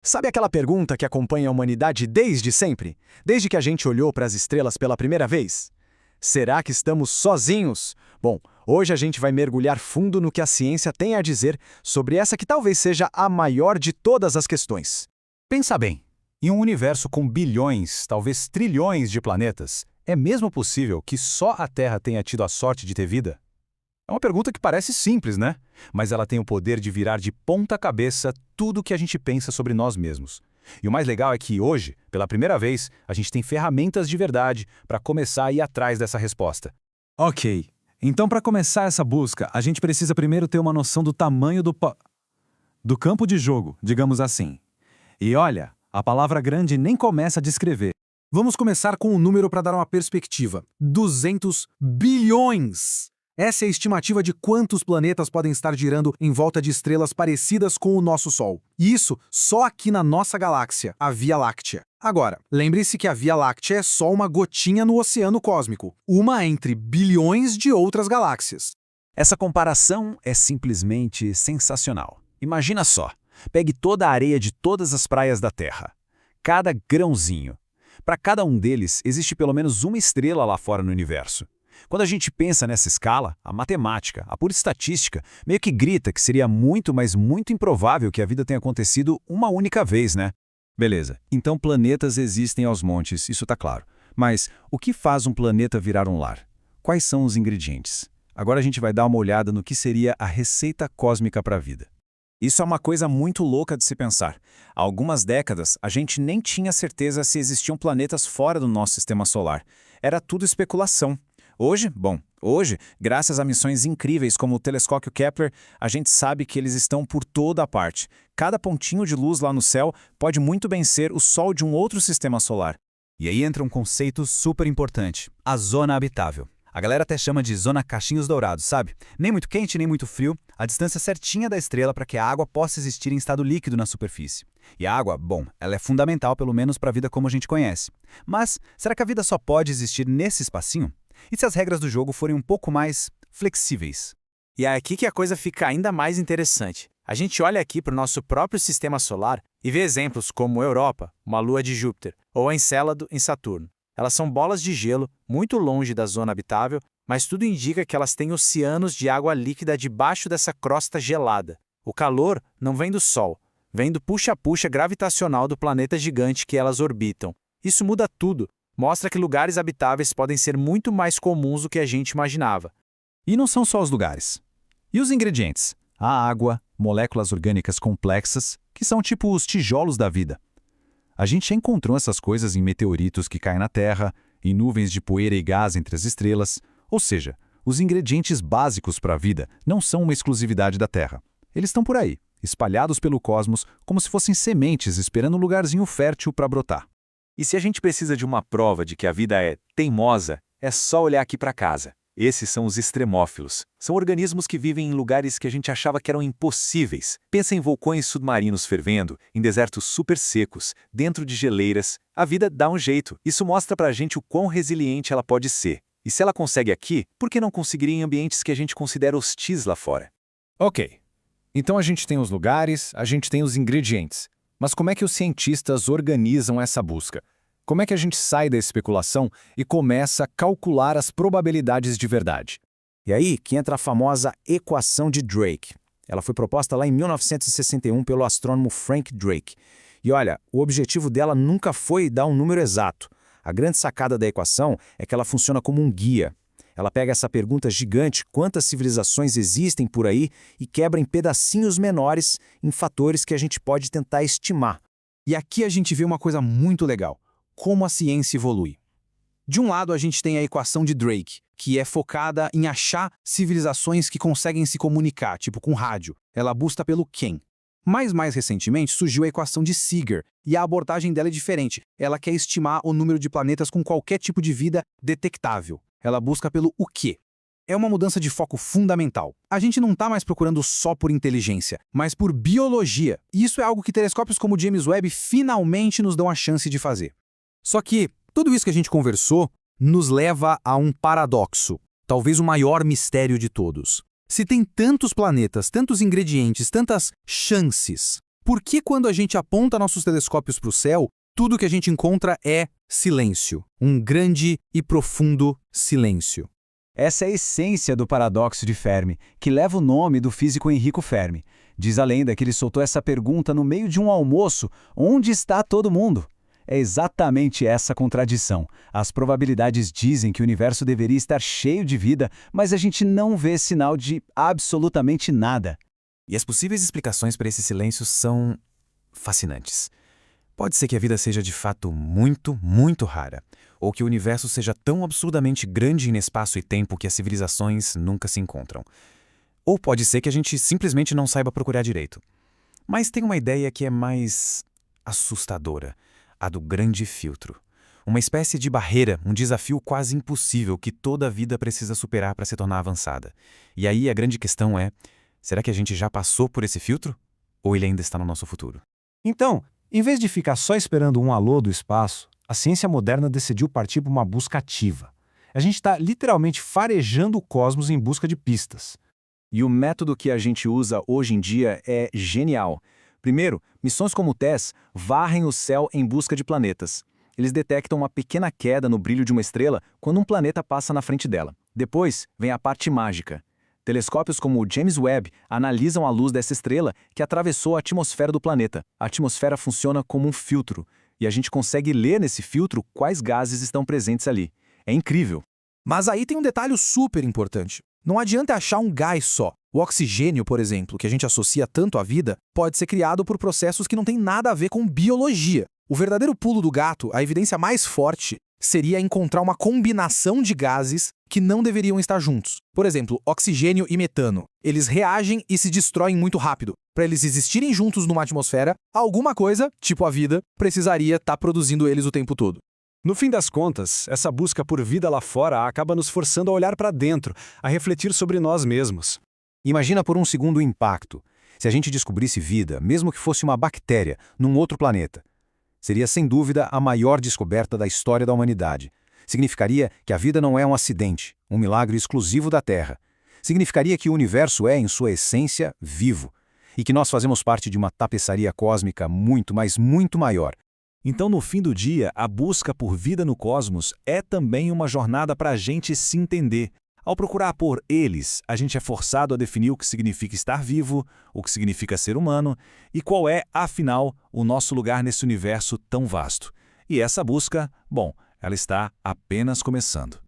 Sabe aquela pergunta que acompanha a humanidade desde sempre? Desde que a gente olhou para as estrelas pela primeira vez? Será que estamos sozinhos? Bom, hoje a gente vai mergulhar fundo no que a ciência tem a dizer sobre essa que talvez seja a maior de todas as questões. Pensa bem, em um universo com bilhões, talvez trilhões de planetas, é mesmo possível que só a Terra tenha tido a sorte de ter vida? É uma pergunta que parece simples, né? Mas ela tem o poder de virar de ponta cabeça tudo o que a gente pensa sobre nós mesmos. E o mais legal é que hoje, pela primeira vez, a gente tem ferramentas de verdade para começar a ir atrás dessa resposta. Ok, então para começar essa busca, a gente precisa primeiro ter uma noção do tamanho do campo de jogo, digamos assim. E olha, a palavra grande nem começa a descrever. Vamos começar com um número para dar uma perspectiva. 200 bilhões! Essa é a estimativa de quantos planetas podem estar girando em volta de estrelas parecidas com o nosso Sol. E isso só aqui na nossa galáxia, a Via Láctea. Agora, lembre-se que a Via Láctea é só uma gotinha no oceano cósmico, uma entre bilhões de outras galáxias. Essa comparação é simplesmente sensacional. Imagina só, pegue toda a areia de todas as praias da Terra. Cada grãozinho. Para cada um deles, existe pelo menos uma estrela lá fora no universo. Quando a gente pensa nessa escala, a matemática, a pura estatística, meio que grita que seria muito, mas muito improvável que a vida tenha acontecido uma única vez, né? Beleza, então planetas existem aos montes, isso tá claro. Mas o que faz um planeta virar um lar? Quais são os ingredientes? Agora a gente vai dar uma olhada no que seria a receita cósmica para a vida. Isso é uma coisa muito louca de se pensar. Há algumas décadas, a gente nem tinha certeza se existiam planetas fora do nosso sistema solar. Era tudo especulação. Hoje, graças a missões incríveis como o telescópio Kepler, a gente sabe que eles estão por toda a parte. Cada pontinho de luz lá no céu pode muito bem ser o Sol de um outro sistema solar. E aí entra um conceito super importante, a zona habitável. A galera até chama de zona cachinhos dourados, sabe? Nem muito quente, nem muito frio, a distância certinha da estrela para que a água possa existir em estado líquido na superfície. E a água, ela é fundamental pelo menos para a vida como a gente conhece. Mas será que a vida só pode existir nesse espacinho? E se as regras do jogo forem um pouco mais flexíveis? E é aqui que a coisa fica ainda mais interessante. A gente olha aqui para o nosso próprio sistema solar e vê exemplos como Europa, uma lua de Júpiter, ou Encélado em Saturno. Elas são bolas de gelo, muito longe da zona habitável, mas tudo indica que elas têm oceanos de água líquida debaixo dessa crosta gelada. O calor não vem do Sol, vem do puxa-puxa gravitacional do planeta gigante que elas orbitam. Isso muda tudo. Mostra que lugares habitáveis podem ser muito mais comuns do que a gente imaginava. E não são só os lugares. E os ingredientes? A água, moléculas orgânicas complexas, que são tipo os tijolos da vida. A gente já encontrou essas coisas em meteoritos que caem na Terra, em nuvens de poeira e gás entre as estrelas. Ou seja, os ingredientes básicos para a vida não são uma exclusividade da Terra. Eles estão por aí, espalhados pelo cosmos, como se fossem sementes esperando um lugarzinho fértil para brotar. E se a gente precisa de uma prova de que a vida é teimosa, é só olhar aqui para casa. Esses são os extremófilos. São organismos que vivem em lugares que a gente achava que eram impossíveis. Pensa em vulcões submarinos fervendo, em desertos super secos, dentro de geleiras. A vida dá um jeito. Isso mostra pra gente o quão resiliente ela pode ser. E se ela consegue aqui, por que não conseguiria em ambientes que a gente considera hostis lá fora? Ok, então a gente tem os lugares, a gente tem os ingredientes. Mas como é que os cientistas organizam essa busca? Como é que a gente sai da especulação e começa a calcular as probabilidades de verdade? E aí que entra a famosa equação de Drake. Ela foi proposta lá em 1961 pelo astrônomo Frank Drake. E olha, o objetivo dela nunca foi dar um número exato. A grande sacada da equação é que ela funciona como um guia. Ela pega essa pergunta gigante, quantas civilizações existem por aí, e quebra em pedacinhos menores em fatores que a gente pode tentar estimar. E aqui a gente vê uma coisa muito legal. Como a ciência evolui. De um lado, a gente tem a equação de Drake, que é focada em achar civilizações que conseguem se comunicar, tipo com rádio. Ela busca pelo quem. Mas mais recentemente surgiu a equação de Seeger, e a abordagem dela é diferente. Ela quer estimar o número de planetas com qualquer tipo de vida detectável. Ela busca pelo o quê. É uma mudança de foco fundamental. A gente não está mais procurando só por inteligência, mas por biologia. E isso é algo que telescópios como o James Webb finalmente nos dão a chance de fazer. Só que tudo isso que a gente conversou nos leva a um paradoxo, talvez o maior mistério de todos. Se tem tantos planetas, tantos ingredientes, tantas chances, Por que quando a gente aponta nossos telescópios para o céu, tudo que a gente encontra é silêncio? Um grande e profundo silêncio. Essa é a essência do paradoxo de Fermi, que leva o nome do físico Enrico Fermi. Diz a lenda que ele soltou essa pergunta no meio de um almoço: onde está todo mundo? É exatamente essa contradição. As probabilidades dizem que o universo deveria estar cheio de vida, mas a gente não vê sinal de absolutamente nada. E as possíveis explicações para esse silêncio são fascinantes. Pode ser que a vida seja de fato muito, muito rara, ou que o universo seja tão absurdamente grande em espaço e tempo que as civilizações nunca se encontram. Ou pode ser que a gente simplesmente não saiba procurar direito. Mas tem uma ideia que é mais assustadora, a do grande filtro. Uma espécie de barreira, um desafio quase impossível que toda a vida precisa superar para se tornar avançada. E aí a grande questão é, será que a gente já passou por esse filtro? Ou ele ainda está no nosso futuro? Então, em vez de ficar só esperando um alô do espaço, a ciência moderna decidiu partir para uma busca ativa. A gente está literalmente farejando o cosmos em busca de pistas. E o método que a gente usa hoje em dia é genial. Primeiro, missões como o TESS varrem o céu em busca de planetas. Eles detectam uma pequena queda no brilho de uma estrela quando um planeta passa na frente dela. Depois, vem a parte mágica. Telescópios como o James Webb analisam a luz dessa estrela que atravessou a atmosfera do planeta. A atmosfera funciona como um filtro, e a gente consegue ler nesse filtro quais gases estão presentes ali. É incrível. Mas aí tem um detalhe super importante. Não adianta achar um gás só. O oxigênio, por exemplo, que a gente associa tanto à vida, pode ser criado por processos que não têm nada a ver com biologia. O verdadeiro pulo do gato, a evidência mais forte, seria encontrar uma combinação de gases que não deveriam estar juntos. Por exemplo, oxigênio e metano. Eles reagem e se destroem muito rápido. Para eles existirem juntos numa atmosfera, alguma coisa, tipo a vida, precisaria estar produzindo eles o tempo todo. No fim das contas, essa busca por vida lá fora acaba nos forçando a olhar para dentro, a refletir sobre nós mesmos. Imagina por um segundo o impacto. Se a gente descobrisse vida, mesmo que fosse uma bactéria, num outro planeta. Seria sem dúvida a maior descoberta da história da humanidade. Significaria que a vida não é um acidente, um milagre exclusivo da Terra. Significaria que o universo é, em sua essência, vivo. E que nós fazemos parte de uma tapeçaria cósmica muito, mas muito maior. Então, no fim do dia, a busca por vida no cosmos é também uma jornada para a gente se entender. Ao procurar por eles, a gente é forçado a definir o que significa estar vivo, o que significa ser humano e qual é, afinal, o nosso lugar nesse universo tão vasto. E essa busca, bom, ela está apenas começando.